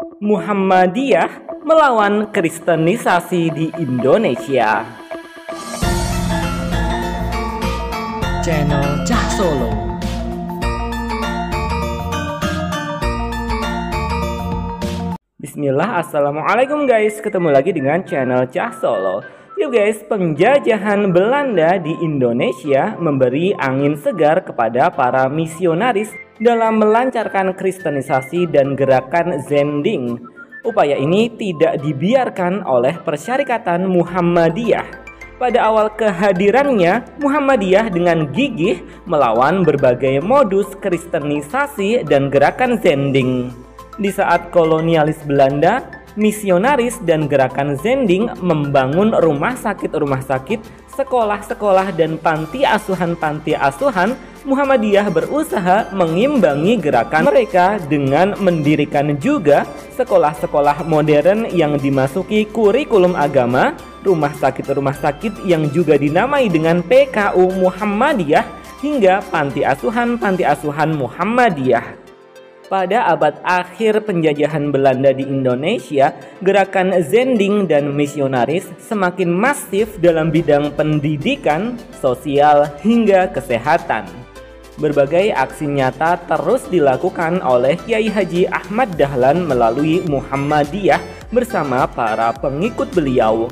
Muhammadiyah melawan Kristenisasi di Indonesia. Channel Cah Solo. Bismillah, assalamualaikum guys. Ketemu lagi dengan channel Cah Solo. Yuk guys, penjajahan Belanda di Indonesia memberi angin segar kepada para misionaris dalam melancarkan kristenisasi dan gerakan Zending. Upaya ini tidak dibiarkan oleh Persyarikatan Muhammadiyah. Pada awal kehadirannya, Muhammadiyah dengan gigih melawan berbagai modus kristenisasi dan gerakan Zending. Di saat kolonialis Belanda, misionaris dan gerakan Zending membangun rumah sakit, sekolah-sekolah, dan panti asuhan, Muhammadiyah berusaha mengimbangi gerakan mereka dengan mendirikan juga sekolah-sekolah modern yang dimasuki kurikulum agama, rumah sakit yang juga dinamai dengan PKU Muhammadiyah, hingga panti asuhan Muhammadiyah. Pada abad akhir penjajahan Belanda di Indonesia, gerakan Zending dan misionaris semakin masif dalam bidang pendidikan, sosial, hingga kesehatan. Berbagai aksi nyata terus dilakukan oleh Kiai Haji Ahmad Dahlan melalui Muhammadiyah bersama para pengikut beliau.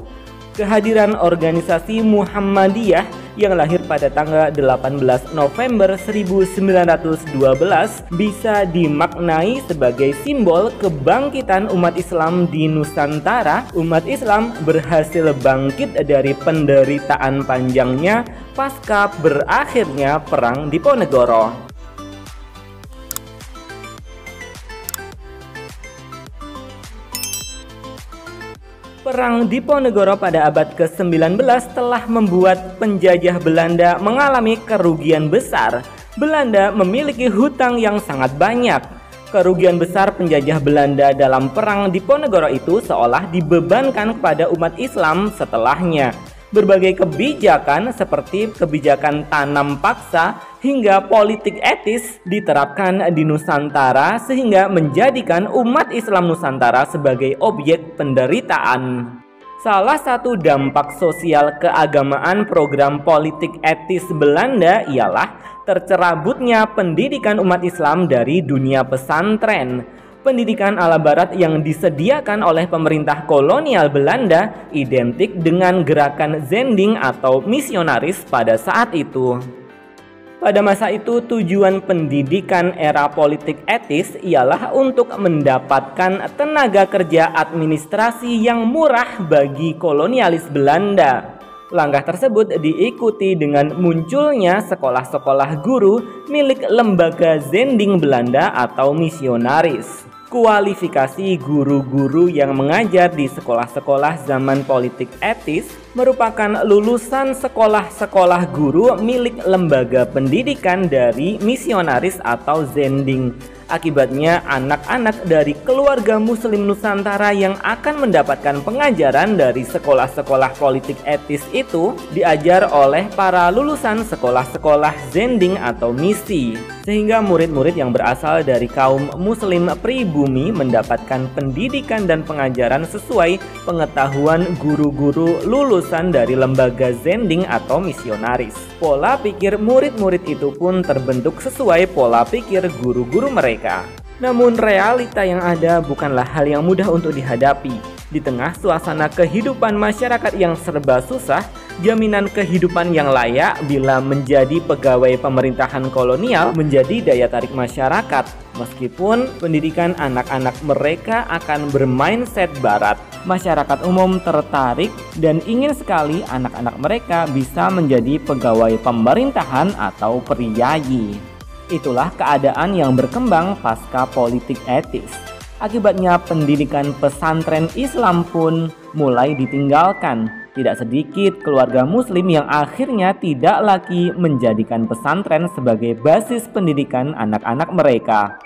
Kehadiran organisasi Muhammadiyah yang lahir pada tanggal 18 November 1912 bisa dimaknai sebagai simbol kebangkitan umat Islam di Nusantara. Umat Islam berhasil bangkit dari penderitaan panjangnya pasca berakhirnya Perang Diponegoro. Perang Diponegoro pada abad ke-19 telah membuat penjajah Belanda mengalami kerugian besar. Belanda memiliki hutang yang sangat banyak. Kerugian besar penjajah Belanda dalam Perang Diponegoro itu seolah dibebankan kepada umat Islam setelahnya. Berbagai kebijakan seperti kebijakan tanam paksa hingga politik etis diterapkan di Nusantara sehingga menjadikan umat Islam Nusantara sebagai objek penderitaan. Salah satu dampak sosial keagamaan program politik etis Belanda ialah tercerabutnya pendidikan umat Islam dari dunia pesantren. Pendidikan ala barat yang disediakan oleh pemerintah kolonial Belanda identik dengan gerakan Zending atau misionaris pada saat itu. Pada masa itu, tujuan pendidikan era politik etis ialah untuk mendapatkan tenaga kerja administrasi yang murah bagi kolonialis Belanda. Langkah tersebut diikuti dengan munculnya sekolah-sekolah guru milik lembaga Zending Belanda atau misionaris. Kualifikasi guru-guru yang mengajar di sekolah-sekolah zaman politik etis merupakan lulusan sekolah-sekolah guru milik lembaga pendidikan dari misionaris atau Zending. Akibatnya, anak-anak dari keluarga Muslim Nusantara yang akan mendapatkan pengajaran dari sekolah-sekolah politik etis itu diajar oleh para lulusan sekolah-sekolah Zending atau misi, sehingga murid-murid yang berasal dari kaum Muslim pribumi mendapatkan pendidikan dan pengajaran sesuai pengetahuan guru-guru lulusan dari lembaga Zending atau misionaris. Pola pikir murid-murid itu pun terbentuk sesuai pola pikir guru-guru mereka. Namun realita yang ada bukanlah hal yang mudah untuk dihadapi. Di tengah suasana kehidupan masyarakat yang serba susah, jaminan kehidupan yang layak bila menjadi pegawai pemerintahan kolonial menjadi daya tarik masyarakat. Meskipun pendidikan anak-anak mereka akan bermindset barat, masyarakat umum tertarik dan ingin sekali anak-anak mereka bisa menjadi pegawai pemerintahan atau priyayi. Itulah keadaan yang berkembang pasca politik etis. Akibatnya pendidikan pesantren Islam pun mulai ditinggalkan. Tidak sedikit keluarga muslim yang akhirnya tidak lagi menjadikan pesantren sebagai basis pendidikan anak-anak mereka.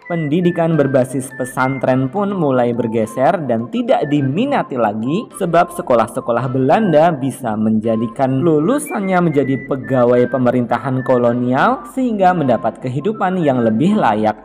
Pendidikan berbasis pesantren pun mulai bergeser dan tidak diminati lagi sebab sekolah-sekolah Belanda bisa menjadikan lulusannya menjadi pegawai pemerintahan kolonial sehingga mendapat kehidupan yang lebih layak.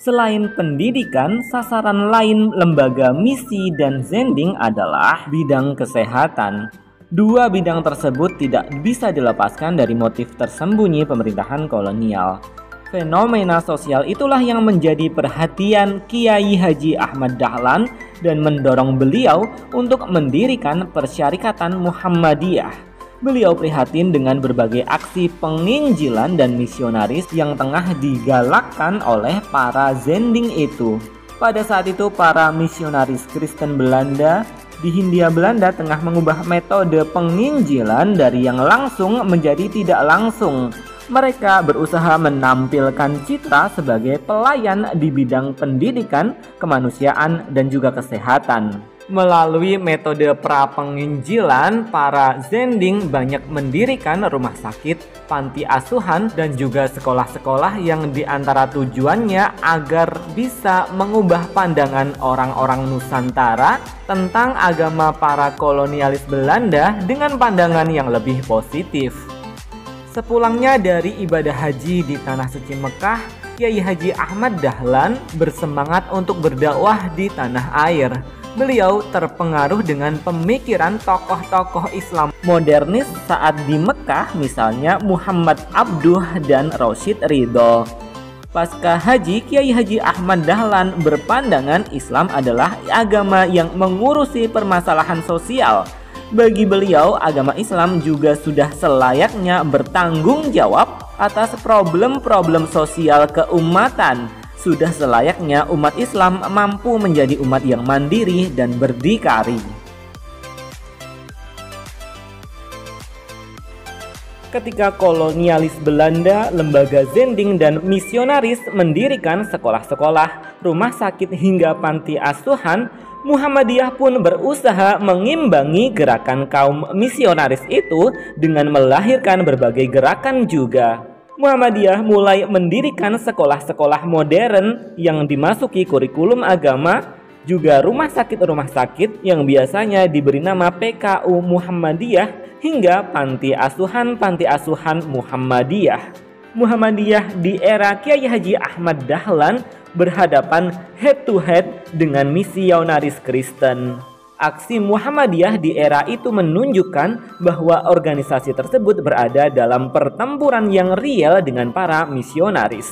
Selain pendidikan, sasaran lain lembaga misi dan Zending adalah bidang kesehatan. Dua bidang tersebut tidak bisa dilepaskan dari motif tersembunyi pemerintahan kolonial. Fenomena sosial itulah yang menjadi perhatian Kiai Haji Ahmad Dahlan dan mendorong beliau untuk mendirikan Persyarikatan Muhammadiyah. Beliau prihatin dengan berbagai aksi penginjilan dan misionaris yang tengah digalakkan oleh para Zending itu. Pada saat itu para misionaris Kristen Belanda di Hindia Belanda tengah mengubah metode penginjilan dari yang langsung menjadi tidak langsung. Mereka berusaha menampilkan citra sebagai pelayan di bidang pendidikan, kemanusiaan, dan juga kesehatan. Melalui metode prapenginjilan, para Zending banyak mendirikan rumah sakit, panti asuhan, dan juga sekolah-sekolah yang diantara tujuannya agar bisa mengubah pandangan orang-orang Nusantara tentang agama para kolonialis Belanda dengan pandangan yang lebih positif. Sepulangnya dari ibadah haji di Tanah Suci Mekah, Kiai Haji Ahmad Dahlan bersemangat untuk berdakwah di tanah air. Beliau terpengaruh dengan pemikiran tokoh-tokoh Islam modernis saat di Mekah, misalnya Muhammad Abduh dan Rashid Ridho. Pasca haji, Kiai Haji Ahmad Dahlan berpandangan Islam adalah agama yang mengurusi permasalahan sosial. Bagi beliau, agama Islam juga sudah selayaknya bertanggung jawab atas problem-problem sosial keumatan. Sudah selayaknya umat Islam mampu menjadi umat yang mandiri dan berdikari. Ketika kolonialis Belanda, lembaga Zending dan misionaris mendirikan sekolah-sekolah, rumah sakit hingga panti asuhan, Muhammadiyah pun berusaha mengimbangi gerakan kaum misionaris itu dengan melahirkan berbagai gerakan juga. Muhammadiyah mulai mendirikan sekolah-sekolah modern yang dimasuki kurikulum agama, juga rumah sakit yang biasanya diberi nama PKU Muhammadiyah hingga panti asuhan Muhammadiyah. Muhammadiyah di era Kiai Haji Ahmad Dahlan berhadapan head to head dengan misionaris Kristen. Aksi Muhammadiyah di era itu menunjukkan bahwa organisasi tersebut berada dalam pertempuran yang real dengan para misionaris.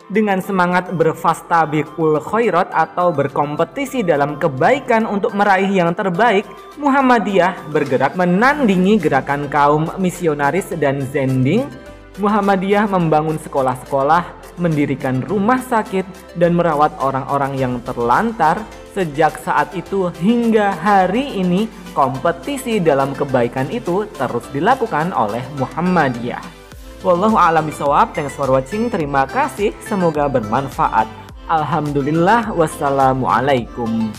Dengan semangat berfastabiqul khairat atau berkompetisi dalam kebaikan untuk meraih yang terbaik, Muhammadiyah bergerak menandingi gerakan kaum misionaris dan Zending. Muhammadiyah membangun sekolah-sekolah, mendirikan rumah sakit, dan merawat orang-orang yang terlantar. Sejak saat itu hingga hari ini, kompetisi dalam kebaikan itu terus dilakukan oleh Muhammadiyah. Wallahu a'lam bishawab. Thanks for watching. Terima kasih. Semoga bermanfaat. Alhamdulillah. Wassalamualaikum.